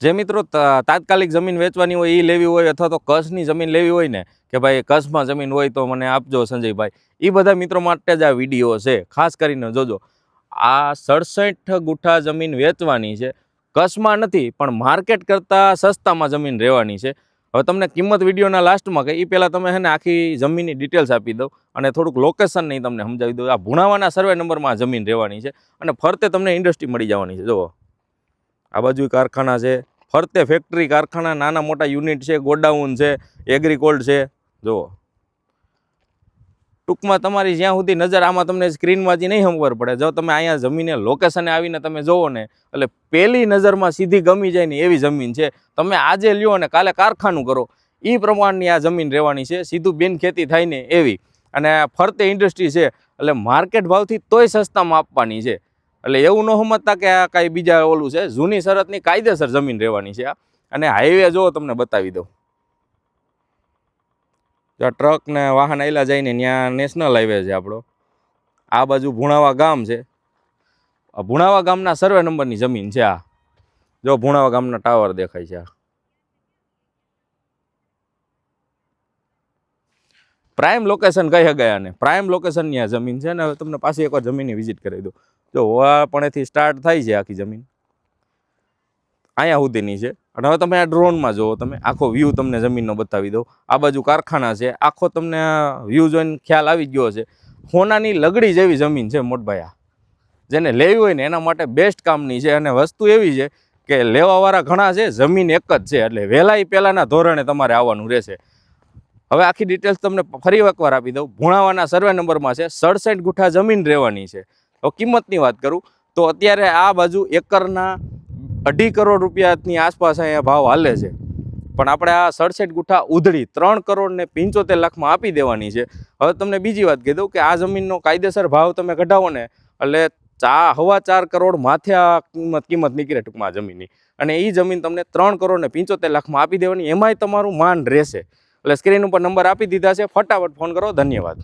જે મિત્રો તાત્કાલિક જમીન વેચવાની હોય એ લેવી હોય અથવા તો કચ્છની જમીન લેવી હોય ને કે ભાઈ કચ્છમાં જમીન હોય તો મને આપજો સંજયભાઈ, એ બધા મિત્રો માટે જ આ વિડીયો છે. ખાસ કરીને જોજો, આ 67 ગુઠા જમીન વેચવાની છે. કચ્છમાં નથી પણ માર્કેટ કરતાં સસ્તામાં જમીન રહેવાની છે. હવે તમને કિંમત વિડીયોના લાસ્ટમાં કહી, એ પહેલાં તમે છે ને આખી જમીનની ડિટેલ્સ આપી દઉં અને થોડુંક લોકેશન નહીં તમને સમજાવી દઉં. આ ભુણાવાના સર્વે નંબરમાં જમીન રહેવાની છે અને ફરતે તમને ઇન્ડસ્ટ્રી મળી જવાની છે. જુઓ, આ બાજુ કારખાના છે, ફરતે ફેક્ટરી, કારખાના, નાના મોટા યુનિટ છે, ગોડાઉન છે, એગ્રીકોલ્ડ છે. જુઓ, ટૂંકમાં તમારી જ્યાં સુધી નજર આમાં તમને સ્ક્રીનમાંથી નહીં ખબર પડે, જો તમે અહીંયા જમીને લોકેશને આવીને તમે જોવો ને એટલે પહેલી નજરમાં સીધી ગમી જાય ને એવી જમીન છે. તમે આજે લ્યો અને કાલે કારખાનું કરો એ પ્રમાણની આ જમીન રહેવાની છે. સીધું બિન ખેતી થાય ને એવી, અને ફરતે ઇન્ડસ્ટ્રી છે એટલે માર્કેટ ભાવથી તોય સસ્તામાં આપવાની છે. એટલે એવું ન સમજતા કે આ કાંઈ બીજા ઓલું છે. જૂની શરતની કાયદેસર જમીન રહેવાની છે. અને હાઈવે જો તમને બતાવી દઉં, જ્યાં ટ્રક ને વાહન આયલા જાય ને ત્યાં નેશનલ હાઈવે છે આપણો. આ બાજુ ભુણાવા ગામ છે. ભુણાવા ગામના સર્વે નંબરની જમીન છે. આ જો ભુણાવા ગામના ટાવર દેખાય છે. પ્રાઇમ લોકેશન કહી શકાય આને, પ્રાઇમ લોકેશનની આ જમીન છે. ને હવે તમને પાછી એકવાર જમીનની વિઝિટ કરી દઉં. જો વાળાપણેથી સ્ટાર્ટ થાય છે આખી જમીન, અહીંયા સુધીની છે. અને હવે તમે આ ડ્રોનમાં જુઓ, તમે આખો વ્યૂ તમને જમીનનો બતાવી દઉં. આ બાજુ કારખાના છે, આખો તમને વ્યૂ જોઈને ખ્યાલ આવી ગયો છે. સોનાની લગડી જેવી જમીન છે મોટભાઈ. આ જેને લેવી હોય ને એના માટે બેસ્ટ કામની છે. અને વસ્તુ એવી છે કે લેવાવાળા ઘણા છે, જમીન એક જ છે, એટલે વહેલાય પહેલાંના ધોરણે તમારે આવવાનું રહેશે. હવે આખી ડિટેલ્સ તમને ફરી એકવાર આપી દઉં. ભુણાવાના સર્વે નંબરમાં છે. 67 ગુઠા જમીન રહેવાની છે. તો કિંમતની વાત કરું તો અત્યારે આ બાજુ એકરના 2.5 કરોડ રૂપિયાની આસપાસ અહીંયા ભાવ હાલે છે. પણ આપણે આ 67 ગુઠા ઉધડી 3 કરોડ ને 75 લાખમાં આપી દેવાની છે. હવે તમને બીજી વાત કહી દઉં કે આ જમીનનો કાયદેસર ભાવ તમે કઢાવો ને એટલે 4.25 કરોડ માથે આ કિંમત નીકળે ટૂંકમાં આ જમીનની. અને એ જમીન તમને 3 કરોડ ને 75 લાખમાં આપી દેવાની. એમાંય તમારું માન રહેશે. એટલે સ્ક્રીન ઉપર નંબર આપી દીધા છે, ફટાફટ ફોન કરો. ધન્યવાદ.